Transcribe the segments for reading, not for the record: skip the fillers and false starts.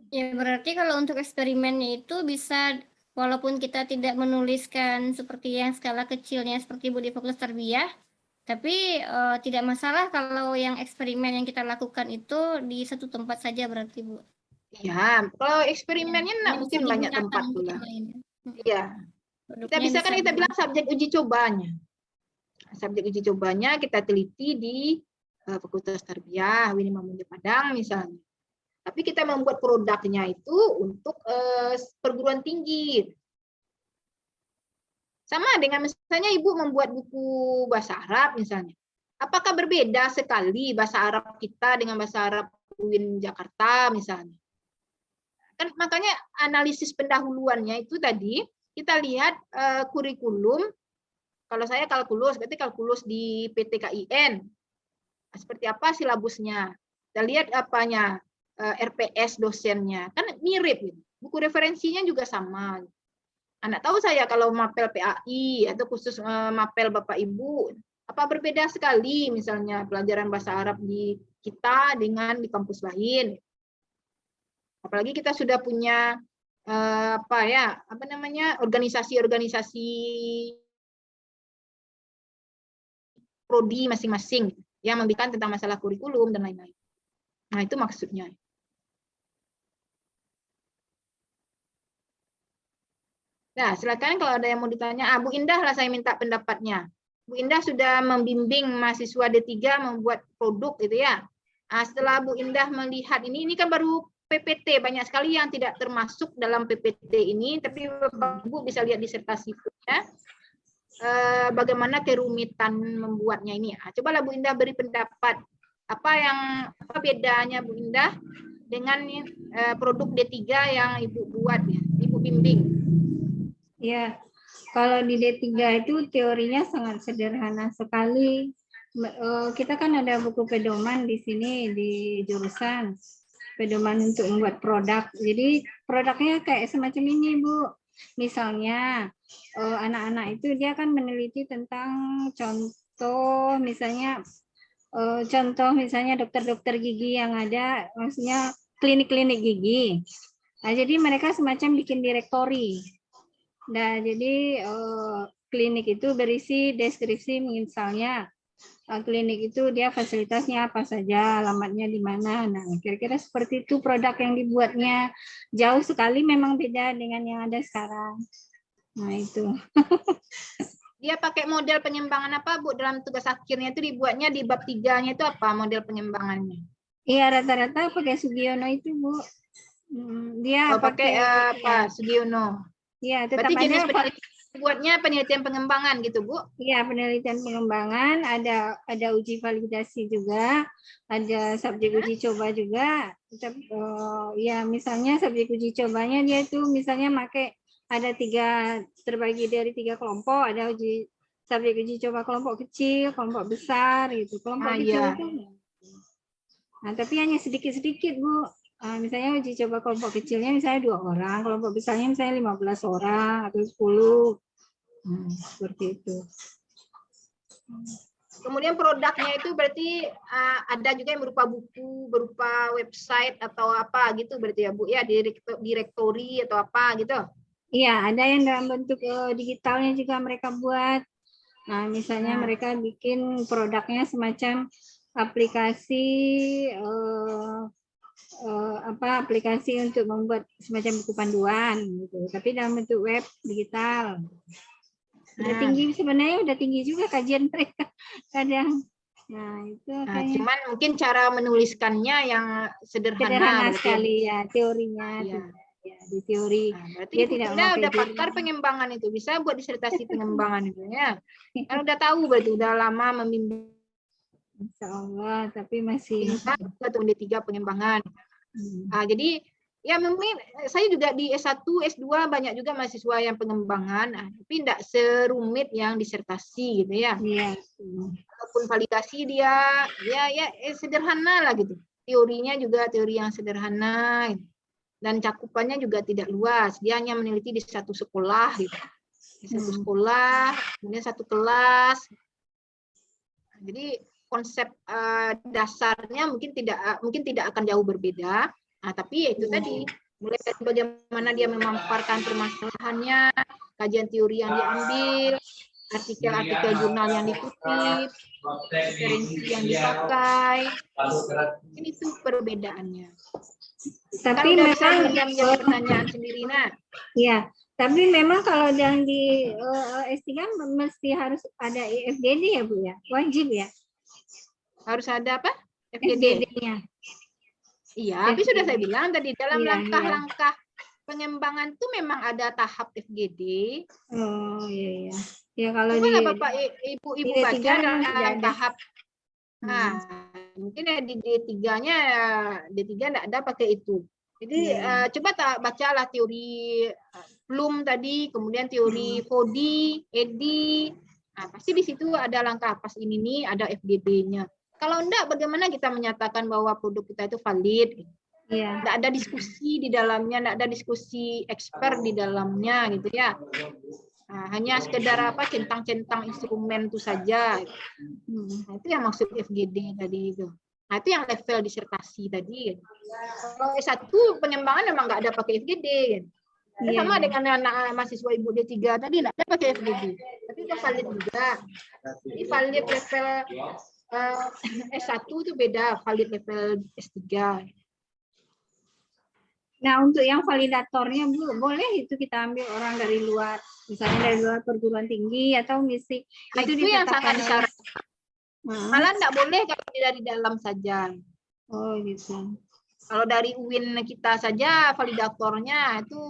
Ya, berarti kalau untuk eksperimennya itu bisa, walaupun kita tidak menuliskan seperti yang skala kecilnya seperti body focus tarbiyah, tapi tidak masalah kalau yang eksperimen yang kita lakukan itu di satu tempat saja berarti, Bu. Ya, kalau eksperimennya Ya, mungkin banyak tempat pula. Iya. Kita bisa kan kita bilang subjek uji cobanya. Subjek uji cobanya kita teliti di Fakultas Tarbiyah Wini Mamuju Padang misalnya. Tapi kita membuat produknya itu untuk perguruan tinggi. Sama dengan misalnya Ibu membuat buku bahasa Arab misalnya. Apakah berbeda sekali bahasa Arab kita dengan bahasa Arab UIN Jakarta misalnya? Kan makanya analisis pendahuluannya itu tadi kita lihat kurikulum. Kalau saya kalkulus, berarti kalkulus di PTKIN. Seperti apa silabusnya? Kita lihat apanya, RPS dosennya. Kan mirip. Buku referensinya juga sama. Anak tahu saya kalau mapel PAI atau khusus mapel Bapak Ibu, apa berbeda sekali misalnya pelajaran bahasa Arab di kita dengan di kampus lain. Apalagi kita sudah punya organisasi-organisasi prodi masing-masing yang membicara tentang masalah kurikulum dan lain-lain. Nah, itu maksudnya. Nah, silakan kalau ada yang mau ditanya. Bu Indah lah saya minta pendapatnya. Bu Indah sudah membimbing mahasiswa D3 membuat produk gitu ya. Nah, setelah Bu Indah melihat ini kan baru PPT, banyak sekali yang tidak termasuk dalam PPT ini, tapi Bapak Ibu bisa lihat disertasinya. Bagaimana kerumitan membuatnya ini. Nah, cobalah Bu Indah beri pendapat. Apa bedanya Bu Indah dengan produk D3 yang Ibu buat ya, Ibu bimbing? Ya, kalau di D3 itu teorinya sangat sederhana sekali. Kita kan ada buku pedoman di sini di jurusan pedoman untuk membuat produk. Jadi produknya kayak semacam ini, Bu. Misalnya anak-anak itu dia kan meneliti tentang contoh misalnya dokter-dokter gigi yang ada, maksudnya klinik-klinik gigi. Nah, jadi mereka semacam bikin direktori. Nah, jadi klinik itu berisi deskripsi misalnya klinik itu dia fasilitasnya apa saja, alamatnya di mana. Nah, kira-kira seperti itu produk yang dibuatnya. Jauh sekali memang beda dengan yang ada sekarang. Nah, itu. Dia pakai model pengembangan apa, Bu? Dalam tugas akhirnya itu dibuatnya di bab 3-nya itu apa model pengembangannya? Iya, rata-rata pakai Sugiono itu, Bu. Dia pakai Sugiono. Iya, tetap berarti jenis ada buatnya penelitian pengembangan gitu, Bu? Iya, penelitian pengembangan, ada uji validasi juga, ada subjek uji coba juga. Ya, misalnya subjek uji cobanya dia itu misalnya pakai ada terbagi dari 3 kelompok, ada subjek uji coba kelompok kecil, kelompok besar gitu. Kelompok kecil itu. Nah, tapi hanya sedikit-sedikit, Bu. Misalnya uji coba kelompok kecilnya misalnya 2 orang, kelompok besarnya misalnya 15 orang atau 10. Seperti itu. Kemudian produknya itu berarti ada juga yang berupa buku, berupa website atau apa gitu berarti ya, Bu ya, direktori atau apa gitu. Iya, ada yang dalam bentuk digitalnya juga mereka buat. Nah, misalnya mereka bikin produknya semacam aplikasi aplikasi untuk membuat semacam buku panduan gitu, tapi dalam bentuk web digital. Sebenarnya udah tinggi juga kajian mereka kadang. Nah, itu cuman mungkin cara menuliskannya yang sederhana sekali ya, teorinya. Ya, di teori. Berarti dia tidak udah pakar pengembangan itu, bisa buat disertasi pengembangan itu ya. Kan udah tahu berarti udah lama membimbing. Insya Allah, tapi masih tahun D3 pengembangan. Jadi ya mungkin saya juga di S1, S2 banyak juga mahasiswa yang pengembangan, tapi tidak serumit yang disertasi gitu ya. Iya. Walaupun validasi dia ya sederhana lah gitu. Teorinya juga teori yang sederhana gitu. Dan cakupannya juga tidak luas. Dia hanya meneliti di satu sekolah gitu. Di satu sekolah, kemudian satu kelas. Jadi konsep dasarnya mungkin tidak akan jauh berbeda. Nah, tapi ya itu tadi, mulai dari bagaimana dia memaparkan permasalahannya, kajian teori yang diambil, artikel-artikel jurnal yang dikutip, referensi yang dipakai, ini itu perbedaannya. Tapi Kan udah bisa memang menjawab pertanyaan sendiri, nah. ya, tapi memang kalau yang di S3 mesti harus ada FGD ya Bu ya, wajib ya Harus ada apa? FGD. FGD-nya. Iya, tapi sudah saya bilang tadi dalam Iya, langkah-langkah pengembangan itu memang ada tahap FGD. Oh iya iya. Ya kalau Coba di lah Bapak Ibu di baca D3 memang tidak dalam ada. tahap. Nah, mungkin ya di D3-nya D3 enggak ada pakai itu. Jadi coba bacalah teori Bloom tadi, kemudian teori Foddy, Eddy. Nah, pasti di situ ada langkah pas ini nih, ada FGD-nya. Kalau enggak, bagaimana kita menyatakan bahwa produk kita itu valid? Iya. Enggak ada diskusi di dalamnya, enggak ada diskusi expert di dalamnya, gitu ya. Nah, hanya sekedar apa centang-centang instrumen itu saja. Nah, itu yang maksud FGD tadi itu. Nah, itu yang level disertasi tadi. Kalau S1 pengembangan memang nggak ada pakai FGD. Sama dengan anak mahasiswa Ibu D3 tadi nggak ada pakai FGD. Tapi itu valid juga. Jadi valid level S1 itu beda, valid level S3. Nah, untuk yang validatornya Bu, boleh itu kita ambil orang dari luar, misalnya dari luar perguruan tinggi atau misi Nah, itu yang sangat disarankan. Malah nggak boleh kalau dari dalam saja. Oh gitu. Kalau dari UIN kita saja validatornya itu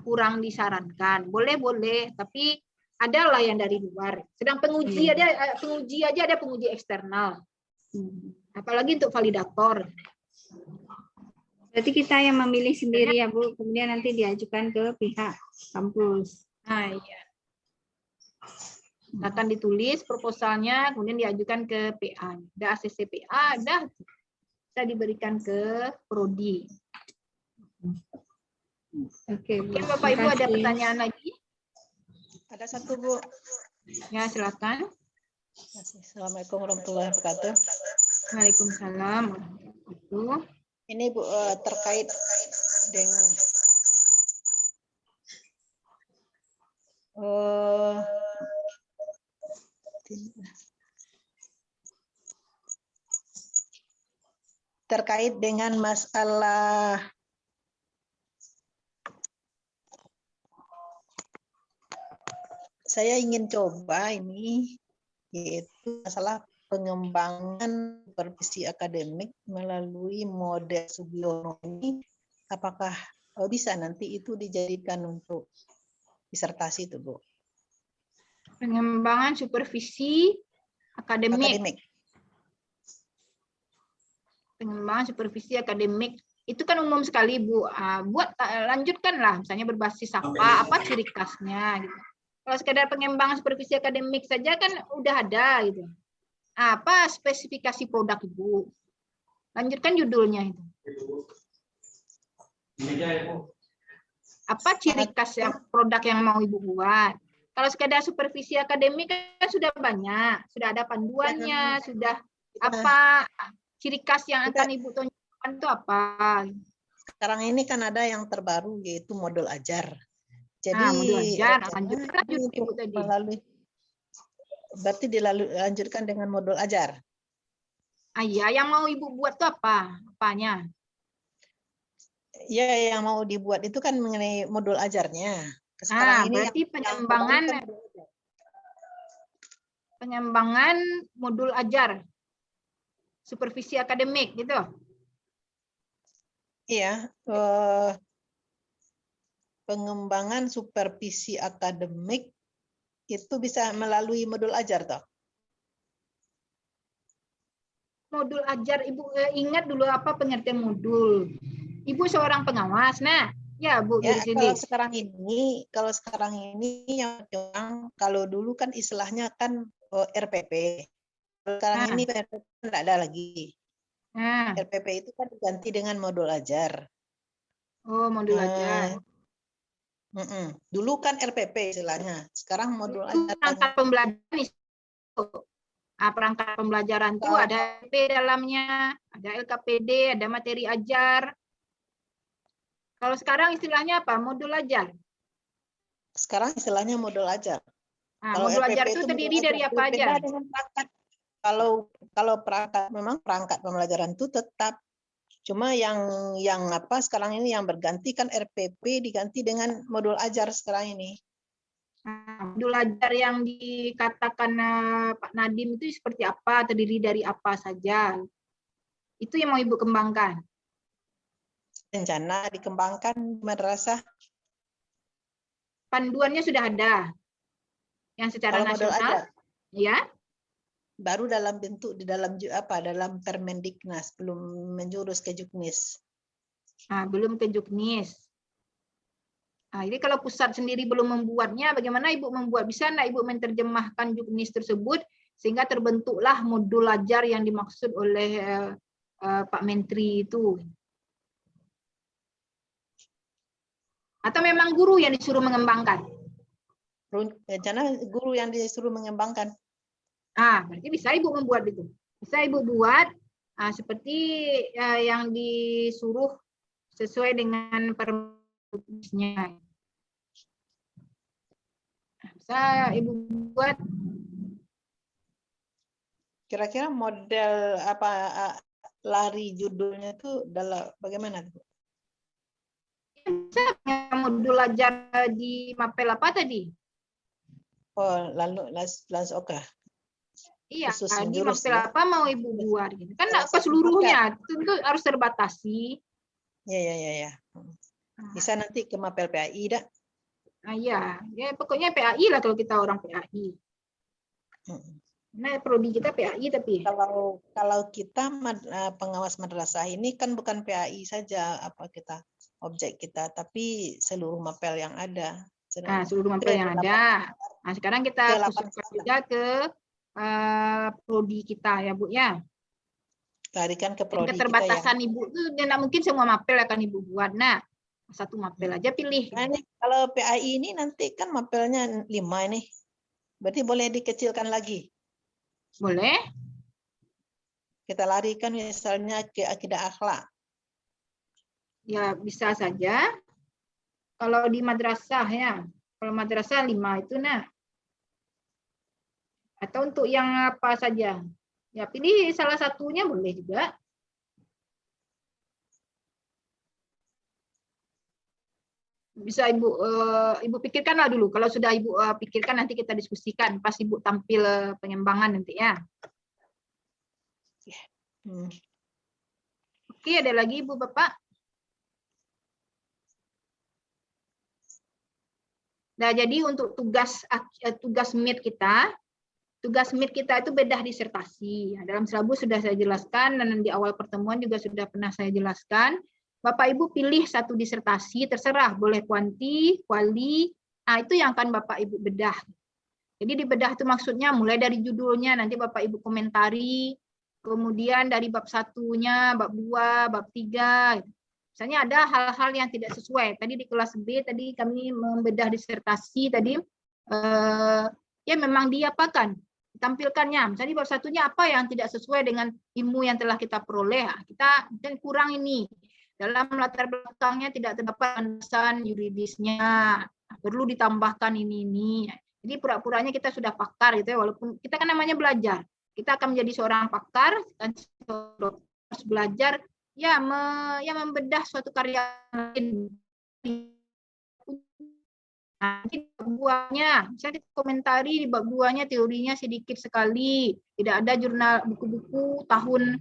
kurang disarankan. Boleh, tapi ada lah yang dari luar. Sedang penguji ada penguji aja ada penguji eksternal. Apalagi untuk validator. Berarti kita yang memilih sendiri ya Bu, kemudian nanti diajukan ke pihak kampus. Nah, iya. Akan ditulis proposalnya, kemudian diajukan ke PA. Ada ACC PA, ada bisa diberikan ke prodi. Oke, Bu. Mungkin Bapak Ibu ada pertanyaan lagi? Ada satu Bu. Ya, silakan. Assalamualaikum warahmatullahi wabarakatuh. Waalaikumsalam warahmatullahi wabarakatuh. Ini Bu terkait dengan terkait dengan masalah saya ingin coba ini, yaitu masalah pengembangan supervisi akademik melalui model Sugiono ini, apakah bisa nanti itu dijadikan untuk disertasi itu Bu? Pengembangan supervisi akademik. Pengembangan supervisi akademik itu kan umum sekali Bu. Lanjutkanlah, misalnya berbasis apa ciri khasnya gitu. Kalau sekedar pengembangan supervisi akademik saja kan udah ada gitu. Apa spesifikasi produk Ibu? Lanjutkan judulnya itu. Apa ciri khas yang produk yang mau Ibu buat? Kalau sekedar supervisi akademik kan sudah banyak, sudah ada panduannya, sudah apa ciri khas yang akan Ibu tunjukkan itu apa? Sekarang ini kan ada yang terbaru yaitu modul ajar. Jadi modul ajar, lanjut Ibu tadi. Berarti dilanjutkan dengan modul ajar. Iya, yang mau Ibu buat itu apa? Apanya? Ya, yang mau dibuat itu kan mengenai modul ajarnya. Sekarang ini berarti pengembangan modul ajar, supervisi akademik gitu. Iya, pengembangan supervisi akademik itu bisa melalui modul ajar toh? Modul ajar, Ibu ingat dulu apa pengertian modul? Ibu seorang pengawas, nah, ya Bu Ya, di sini. Kalau sekarang ini yang kalau dulu kan istilahnya kan RPP. Sekarang ini RPP tidak ada lagi. RPP itu kan diganti dengan modul ajar. Oh, modul ajar. Dulu kan RPP istilahnya, sekarang modul itu ajar. Perangkat pembelajaran itu. Perangkat pembelajaran itu ada LP dalamnya, ada LKPD, ada materi ajar. Kalau sekarang istilahnya apa? Modul ajar. Sekarang istilahnya modul ajar. Kalau Modul ajar RPP itu itu terdiri modul dari ajar. apa aja? Berbeda dengan perangkat. Kalau perangkat, memang perangkat pembelajaran itu tetap. Cuma yang apa sekarang ini yang berganti kan RPP diganti dengan modul ajar sekarang ini. Modul ajar yang dikatakan Pak Nadim itu seperti apa, terdiri dari apa saja. Itu yang mau Ibu kembangkan. Rencana dikembangkan di madrasah. Panduannya sudah ada. Yang secara Kalau modul nasional, ajar, ya. baru dalam bentuk dalam Permendiknas, belum menjurus ke Juknis. Belum ke Juknis. Jadi kalau pusat sendiri belum membuatnya, bagaimana Ibu membuat? Bisa nggak Ibu menerjemahkan Juknis tersebut sehingga terbentuklah modul ajar yang dimaksud oleh Pak Menteri itu? Atau memang guru yang disuruh mengembangkan? Rencana guru yang disuruh mengembangkan. Berarti bisa Ibu membuat itu. Bisa Ibu buat seperti yang disuruh sesuai dengan permennya. Bisa Ibu buat. Kira-kira model apa lari judulnya itu bagaimana? Bisa modul ajar di Mapel apa tadi? Oh, langsung oke. Iya, Khusus di menjurus Mapel ya. apa mau Ibu buat? Gitu. Kan Salah nggak satu seluruhnya, tentu harus terbatasi. Ya. Bisa nanti ke Mapel PAI dah. Ya pokoknya PAI lah kalau kita orang PAI. Nah, prodi kita PAI tapi. Kalau kita pengawas madrasah ini kan bukan PAI saja kita objek kita, tapi seluruh mapel yang ada. Seluruh mapel yang ada. Sekarang kita khususkan juga ke prodi kita ya Bu ya. Larikan ke prodi keterbatasan kita ya. Ibu itu tidak mungkin semua mapel akan Ibu buat. Nah, satu mapel aja pilih. Nah, ini, kalau PAI ini nanti kan mapelnya 5 nih. Berarti boleh dikecilkan lagi. Boleh. Kita larikan misalnya ke akidah akhlak. Ya, bisa saja. Kalau di madrasah ya. Kalau madrasah 5 itu nah. Atau untuk yang apa saja. Ya, pilih salah satunya boleh juga. Bisa Ibu pikirkanlah dulu. Kalau sudah Ibu pikirkan nanti kita diskusikan pas Ibu tampil pengembangan nanti ya. Oke, ada lagi Ibu Bapak? Nah, jadi untuk tugas MIT kita itu bedah disertasi. Dalam silabus sudah saya jelaskan dan di awal pertemuan juga sudah pernah saya jelaskan. Bapak Ibu pilih satu disertasi, terserah boleh kuanti, kuali, itu yang akan Bapak Ibu bedah. Jadi di bedah itu maksudnya mulai dari judulnya nanti Bapak Ibu komentari, kemudian dari bab 1-nya, bab 2, bab 3. Misalnya ada hal-hal yang tidak sesuai. Tadi di kelas B tadi kami membedah disertasi tadi ya memang diapakan tampilkannya. Misalnya bab 1-nya apa yang tidak sesuai dengan ilmu yang telah kita peroleh. Kita kurang ini. Dalam latar belakangnya tidak terdapat landasan yuridisnya, perlu ditambahkan ini. Jadi pura-puranya kita sudah pakar gitu ya, walaupun kita kan namanya belajar. Kita akan menjadi seorang pakar, harus belajar ya membedah suatu karya lain. Nanti bab 2-nya, misalnya kita komentari di bab 2-nya teorinya sedikit sekali, tidak ada jurnal buku-buku tahun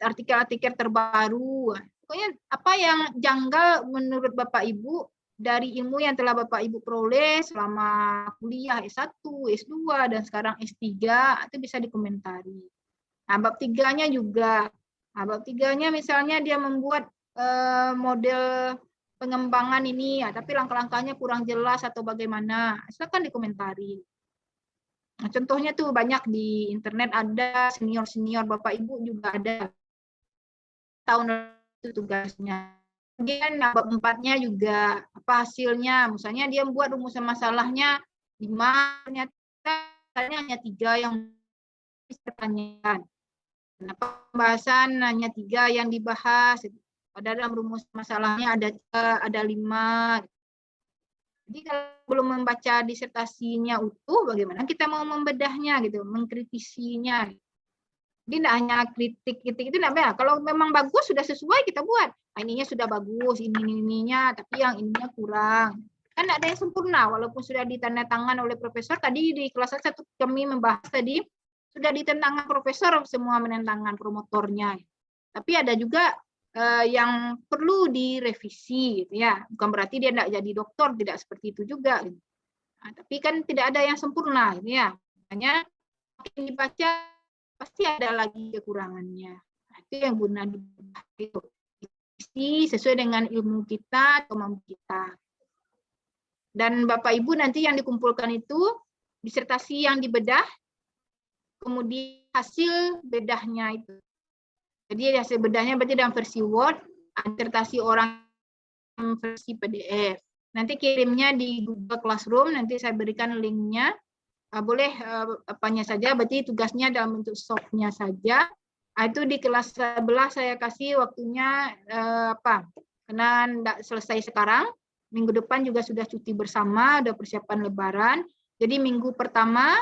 artikel-artikel terbaru. Pokoknya apa yang janggal menurut Bapak Ibu dari ilmu yang telah Bapak Ibu peroleh selama kuliah S1, S2, dan sekarang S3, itu bisa dikomentari. Nah, bab 3-nya juga. Nah, bab 3-nya misalnya dia membuat model pengembangan ini, tapi langkah-langkahnya kurang jelas atau bagaimana, silakan dikomentari. Nah, contohnya tuh banyak di internet ada, senior-senior Bapak Ibu juga ada. Tahun itu tugasnya. Kemudian bab 4-nya juga apa hasilnya, misalnya dia membuat rumusan masalahnya 5, ternyata hanya 3 yang dipertanyakan. Kenapa pembahasan hanya 3 yang dibahas? Padahal dalam rumus masalahnya ada 5. Jadi kalau belum membaca disertasinya utuh, bagaimana kita mau membedahnya gitu, mengkritisinya. Jadi tidak hanya kritik itu tidak apa. Kalau memang bagus sudah sesuai kita buat. Nah, ininya sudah bagus, ininya, tapi yang ininya kurang. Kan ada yang sempurna, walaupun sudah ditandatangan oleh profesor. Tadi di kelas 1 kami membahas tadi, sudah ditentangkan profesor semua menentangkan promotornya. Tapi ada juga yang perlu direvisi, gitu ya. Bukan berarti dia tidak jadi doktor, tidak seperti itu juga. Gitu. Nah, tapi kan tidak ada yang sempurna, gitu ya. Hanya makin dibaca pasti ada lagi kekurangannya. Nah, itu yang guna itu sesuai dengan ilmu kita atau kemampuan kita. Dan Bapak Ibu nanti yang dikumpulkan itu disertasi yang dibedah, kemudian hasil bedahnya itu. Jadi hasil bedahnya berarti dalam versi Word, disertasi orang versi PDF. Nanti kirimnya di Google Classroom, nanti saya berikan linknya. Boleh apanya saja, berarti tugasnya dalam bentuk softnya saja. Itu di kelas 11 saya kasih waktunya karena tidak selesai sekarang. Minggu depan juga sudah cuti bersama, udah persiapan Lebaran. Jadi minggu pertama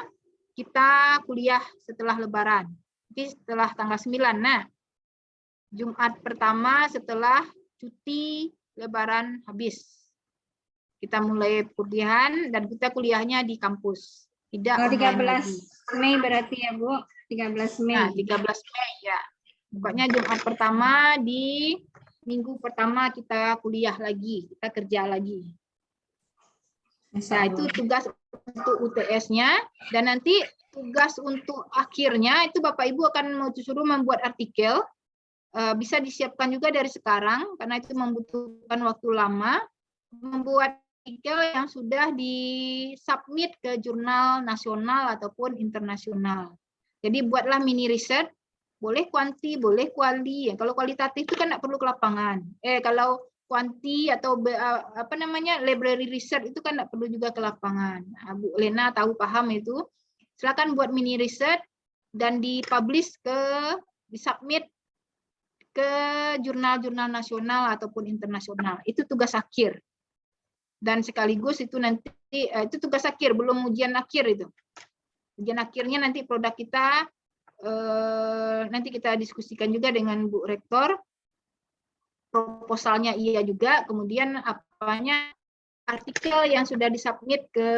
kita kuliah setelah Lebaran. Jadi setelah tanggal 9. Nah, Jumat pertama setelah cuti Lebaran habis. Kita mulai kuliahan dan kita kuliahnya di kampus. Tidak 13 Mei berarti ya, Bu. 13 Mei. Nah, 13 Mei ya. Pokoknya Jumat pertama di minggu pertama kita kuliah lagi, kita kerja lagi. Nah, itu tugas untuk UTS-nya dan nanti tugas untuk akhirnya itu Bapak Ibu akan mau disuruh membuat artikel. Bisa disiapkan juga dari sekarang karena itu membutuhkan waktu lama. Membuat artikel yang sudah disubmit ke jurnal nasional ataupun internasional. Jadi buatlah mini riset, boleh kuanti, boleh kuali. Kalau kualitatif itu kan tidak perlu ke lapangan. Kalau kuanti atau library research itu kan tidak perlu juga ke lapangan. Nah, Bu Lena tahu paham itu. Silakan buat mini riset dan dipublish disubmit ke jurnal-jurnal nasional ataupun internasional. Itu tugas akhir. Dan sekaligus itu nanti itu tugas akhir, belum ujian akhir itu. Ujian akhirnya nanti produk kita nanti kita diskusikan juga dengan Bu Rektor. Proposalnya iya juga, kemudian artikel yang sudah disubmit ke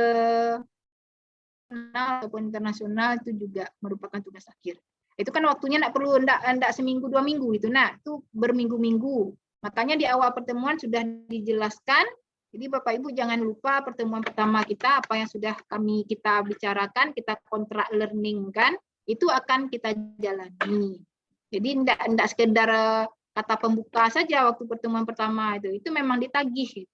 nasional ataupun internasional itu juga merupakan tugas akhir. Itu kan waktunya enggak seminggu 2 minggu itu. Nah, itu berminggu-minggu. Makanya di awal pertemuan sudah dijelaskan. Jadi Bapak Ibu jangan lupa pertemuan pertama kita apa yang sudah kita bicarakan, kita kontrak learning kan, itu akan kita jalani. Jadi enggak sekedar kata pembuka saja waktu pertemuan pertama itu. Itu memang ditagih.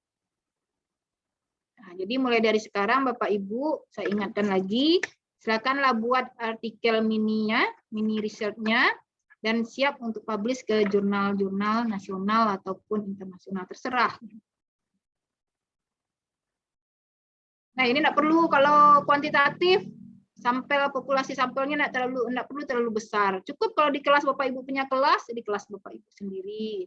Nah, jadi mulai dari sekarang Bapak Ibu saya ingatkan lagi, silakanlah buat artikel mini research-nya dan siap untuk publish ke jurnal-jurnal nasional ataupun internasional terserah. Nah, ini tidak perlu kalau kuantitatif populasi sampelnya tidak perlu terlalu besar. Cukup kalau di kelas Bapak Ibu punya kelas, di kelas Bapak Ibu sendiri.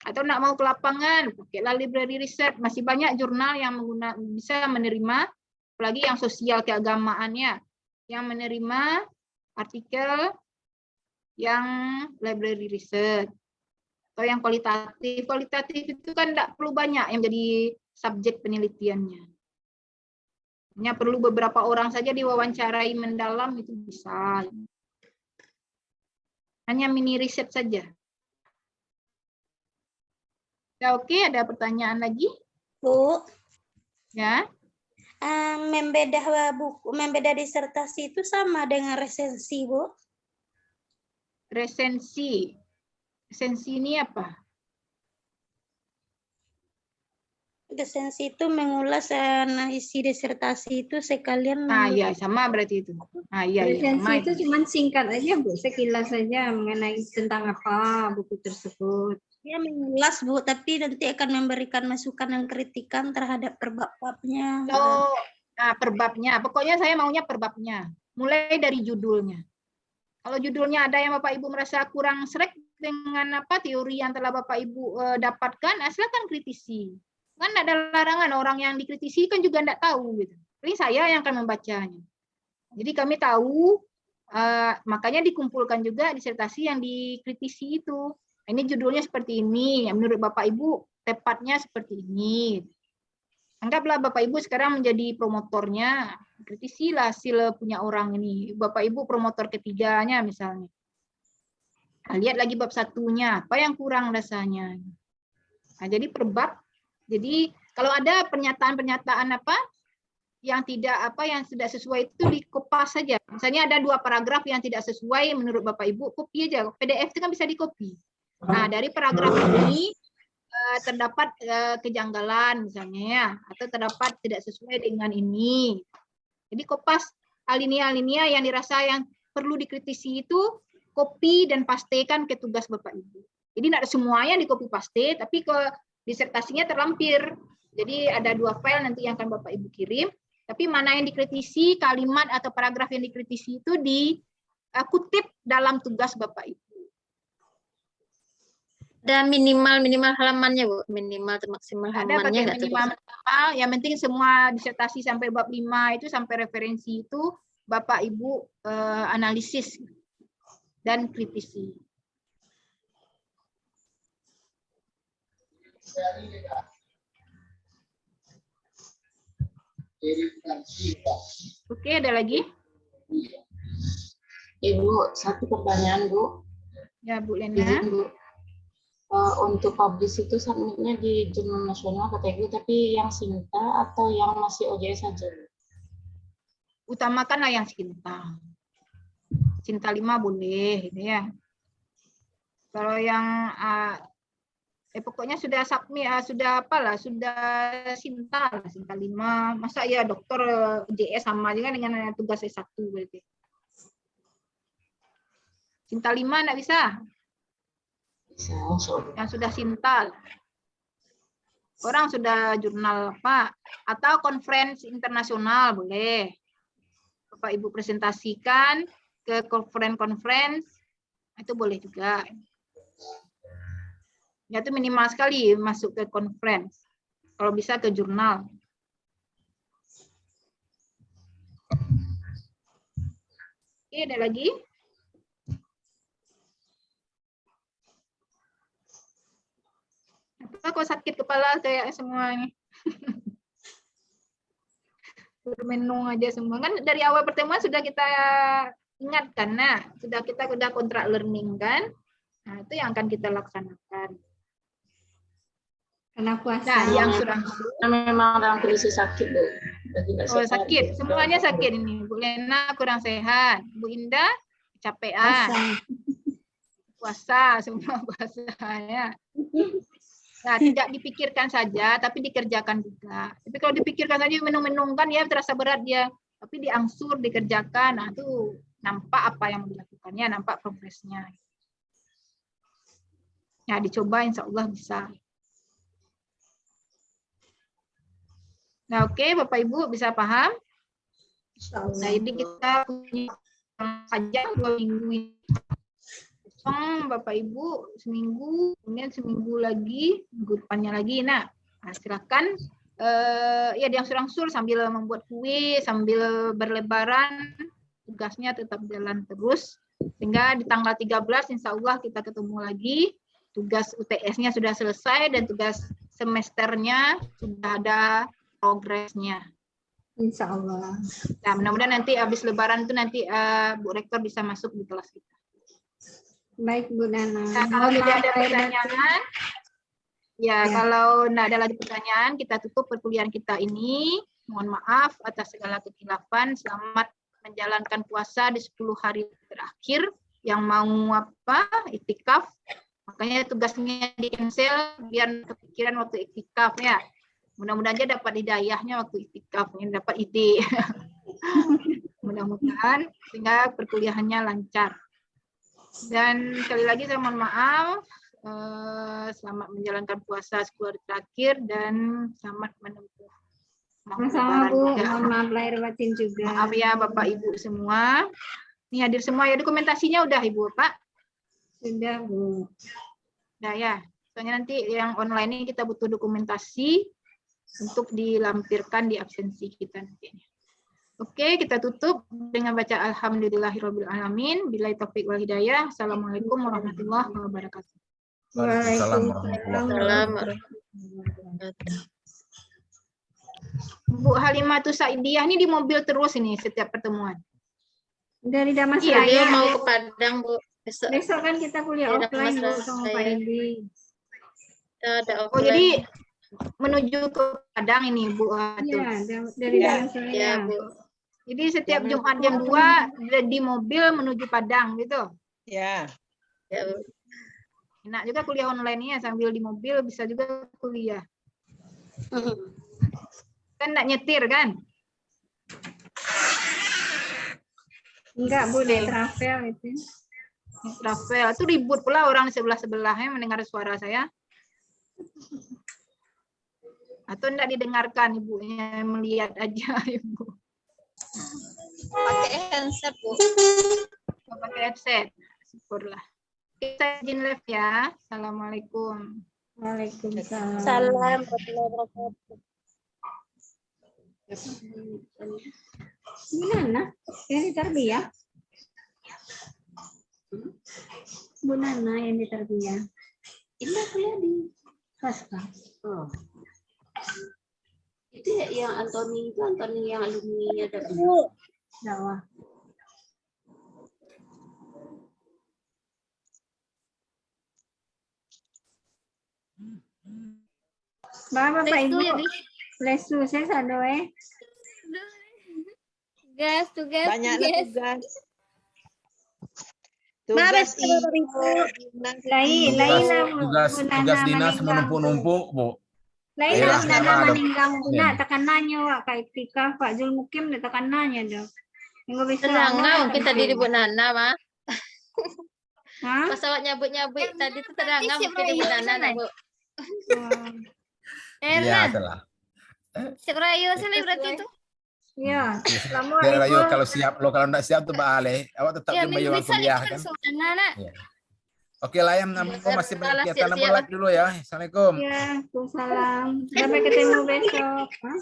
Atau tidak mau ke lapangan, pakailah library research. Masih banyak jurnal yang bisa menerima, apalagi yang sosial keagamaannya, yang menerima artikel yang library research. Atau yang kualitatif. Kualitatif itu kan tidak perlu banyak yang jadi subjek penelitiannya. Hanya perlu beberapa orang saja diwawancarai mendalam itu bisa. Hanya mini riset saja. Ya, oke, ada pertanyaan lagi? Bu, Ya. Membedah disertasi itu sama dengan resensi, Bu? Resensi. Resensi ini apa? Resensi itu mengulas isi disertasi itu sekalian. Ya, sama berarti itu. Iya, Resensi sama itu cuma singkat aja, Bu, sekilas saja mengenai tentang apa buku tersebut. Ya mengulas, Bu, tapi nanti akan memberikan masukan dan kritikan terhadap perbab-babnya. Perbabnya. Pokoknya saya maunya perbabnya. mulai dari judulnya. Kalau judulnya ada yang Bapak Ibu merasa kurang srek dengan teori yang telah Bapak Ibu dapatkan, silakan kritisi. Kan ada larangan, orang yang dikritisi kan juga enggak tahu gitu. Ini saya yang akan membacanya. Jadi kami tahu, makanya dikumpulkan juga disertasi yang dikritisi itu. Ini judulnya seperti ini, menurut Bapak Ibu tepatnya seperti ini. Anggaplah Bapak Ibu sekarang menjadi promotornya, kritisilah hasil punya orang ini. Bapak Ibu promotor ketiganya misalnya. Nah, lihat lagi bab satunya, apa yang kurang rasanya. Nah, jadi per bab. Jadi kalau ada pernyataan-pernyataan yang tidak sesuai itu dikopas saja. Misalnya ada 2 paragraf yang tidak sesuai menurut Bapak Ibu, copy aja. PDF itu kan bisa di-copy. Nah, dari paragraf ini terdapat kejanggalan misalnya ya, atau terdapat tidak sesuai dengan ini. Jadi kopas alinea-alinea yang dirasa yang perlu dikritisi itu, copy dan pastekan ke tugas Bapak Ibu. Jadi tidak ada semuanya di copy paste, tapi ke disertasinya terlampir. Jadi ada 2 file nanti yang akan Bapak Ibu kirim, tapi mana yang dikritisi, kalimat atau paragraf yang dikritisi itu dikutip dalam tugas Bapak Ibu. Ada minimal halamannya, Bu. Minimal atau maksimal Ada halamannya pakai nggak minimal maksimal, yang penting semua disertasi sampai bab 5 itu sampai referensi itu Bapak Ibu analisis dan kritisi. Oke, ada lagi? Ibu, satu pertanyaan, Bu. Ya, Bu Izin, Lena. Bu. Untuk publish itu submitnya di jurnal nasional kategori, tapi yang Sinta atau yang masih OJS saja? Utamakanlah yang Sinta. Sinta 5 boleh, gitu ya. Kalau yang pokoknya sudah submit, sudah Sinta 5. Masa ya dokter JS sama juga dengan tugas S1 berarti. Sinta 5 enggak bisa? Bisa. Yang sudah Sinta. Orang sudah jurnal atau conference internasional boleh. Bapak Ibu presentasikan ke conference itu boleh juga. Ya, itu minimal sekali masuk ke conference. Kalau bisa ke jurnal. Oke, ada lagi? Apa kok sakit kepala kayak semuanya? Bermenung aja semua. Kan dari awal pertemuan sudah kita ingatkan, kita udah kontrak learning kan? Nah, itu yang akan kita laksanakan. Karena puasa. Nah, yang sudah Memang dalam kondisi sakit, Bu. sakit, semuanya sakit ini. Bu Lena kurang sehat, Bu Indah capean. Puasa, semua puasa ya. Nah, tidak dipikirkan saja, tapi dikerjakan juga. Tapi kalau dipikirkan saja menung-menungkan ya terasa berat dia. Tapi diangsur, dikerjakan, nah itu nampak apa yang dilakukannya, nampak progresnya. Ya, dicoba insya Allah bisa. Nah, oke, Bapak Ibu bisa paham? Nah, ini kita punya panjang 2 minggu ini. Bapak Ibu seminggu, kemudian seminggu lagi, minggu depannya lagi. Nah, silakan ya diangsur-angsur sambil membuat kue, sambil berlebaran, tugasnya tetap jalan terus. Sehingga di tanggal 13 insya Allah kita ketemu lagi, tugas UTS-nya sudah selesai dan tugas semesternya sudah ada progresnya. Insya Allah. Nah, mudah-mudahan nanti habis lebaran itu nanti Bu Rektor bisa masuk di kelas kita. Baik, Bu Nana. Nah, kalau tidak ada pertanyaan, ya kalau tidak ada lagi pertanyaan, kita tutup perkuliahan kita ini. Mohon maaf atas segala kekhilafan. Selamat menjalankan puasa di 10 hari terakhir. Yang mau iktikaf, makanya tugasnya di cancel biar kepikiran waktu iktikaf ya. Mudah-mudahan aja dapat hidayahnya waktu iktikaf, dapat ide. Mudah-mudahan sehingga perkuliahannya lancar. Dan sekali lagi saya mohon maaf, selamat menjalankan puasa 10 hari terakhir dan selamat menempuh Maaf Sama-sama Bu, lebaran juga. mohon maaf lahir batin juga. Maaf ya Bapak Ibu semua. Ini hadir semua ya, dokumentasinya udah Ibu Pak. Sudah Bu. Nah ya, soalnya nanti yang online ini kita butuh dokumentasi untuk dilampirkan di absensi kita nantinya. Oke, kita tutup dengan baca Alhamdulillahirabbil alamin. Billahi taufiq wal hidayah. Assalamualaikum warahmatullahi wabarakatuh. Waalaikumsalam warahmatullahi Waalaikumsalam. Bu Halimatus Saidiyah ini di mobil terus ini setiap pertemuan. Dari Damas Iya, Dia Raya. mau ke Padang, Bu. Besok Besok kan kita kuliah Dari offline Bu Damas sama Raya. Pak Edi. kita ada Oh, offline. jadi menuju ke Padang ini Bu Atul. Iya, dari Ya. Damas Raya. Ya, Bu. Jadi setiap Jumat jam 2 di mobil menuju Padang gitu. Ya. Ya, Bu. Enak juga kuliah online-nya sambil di mobil bisa juga kuliah. Kan enggak nyetir kan? Enggak Bu, deh travel itu. Travel itu ribut pula orang sebelah-sebelahnya mendengar suara saya. Atau enggak didengarkan ibunya, melihat aja ibu. Pakai handset, Bu. Oh, pakai headset. Syukurlah. Kita izin live ya. Assalamualaikum. Waalaikumsalam. Salam warahmatullahi wabarakatuh. Gimana? Yang ditarbiyah? Bu Nana yang ditarbiyah. Ini kuliah di Swasta. oh. Itu ya yang Antoni yang alumni ada. Dakwah. Bapak Ibu, lesu saya sadoe. Tugas. Banyaknya tugas. tugas. Maret Tugas ibu. Lain Tugas dinas menumpuk-numpuk, Bu. Lain Iya, harus nada ada. meninggal Iya. tekan nanya Wak Kak Tika, Pak Jul Mukim tekan nanya dong. Enggak bisa. Terangau kita di Bu Nana, mah. Hah? Pesawat nyabut-nyabut tadi itu terangau Siap mungkin di Bu Rayu Nana, sana. Bu. Iya, salah. Siap Rayu asli berarti itu. Iya. Ya, Assalamualaikum. Rayu kalau siap, lo kalau enggak siap tuh Mbak Ale, awak tetap Ya, di bayangan bisa kuliah nih kan. sama anak. Iya. Oke lah, yang masih banyak Salah, kegiatan siap-siap. like dulu ya. Assalamualaikum. Ya, Waalaikumsalam. Sampai ketemu besok. Hah?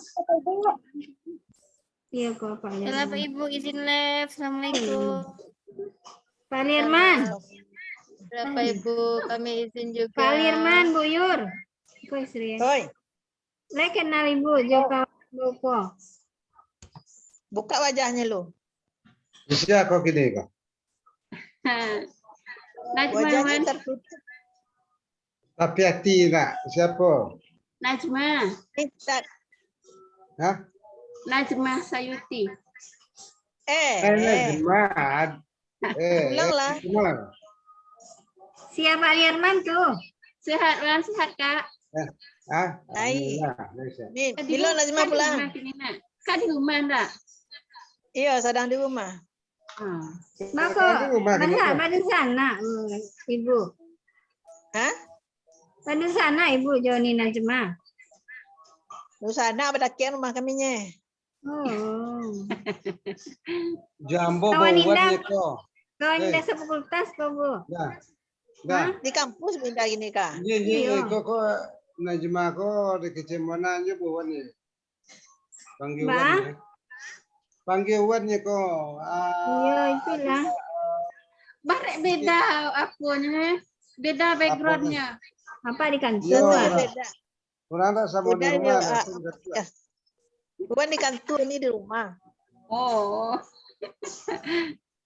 Iya kok Pak Kalau Lirman. Pak Ibu izin live. Assalamualaikum. Pak Lirman. Berapa Ibu, kami izin juga. Pak Lirman, Bu Yur. Kok istri ya? Hoi, Lah kenal Ibu Joko Bopo. buka wajahnya lo. Bisa kok gini kok. Wajahnya tertutup. Tapi hati nak siapa? Najma, Hah? Najma Sayuti. Najmat. Ulanglah. Gimana? Siapa Pak Lirman tuh? Sehat, sehat Kak. Ah, Hai. alhamdulillah. Nih, bila Najma pulang. Kak di rumah enggak? Iya, sedang di rumah. Maka Rumah masa kenapa? pada sana Ibu. Hah? Pada sana Ibu Joni Najma. Lu sana berdakian rumah kaminya. Oh. Jambo Kawan buat Indah. ni kok. Kau ini sefakultas kok Bu? Dah. Dah. Di kampus pindah gini kah? Ye Iya. kok Najma kok di kecemanan je buat ni. Panggil Ba? wan ni. Panggil wan ni kok. Iya itulah. Barek beda apanya, beda backgroundnya. Apa di Iya. kantor? Beda. Kurang tak sama di Beda ini, rumah. ah, langsung dah. ya. Bukan di kantor, ini di rumah. Oh,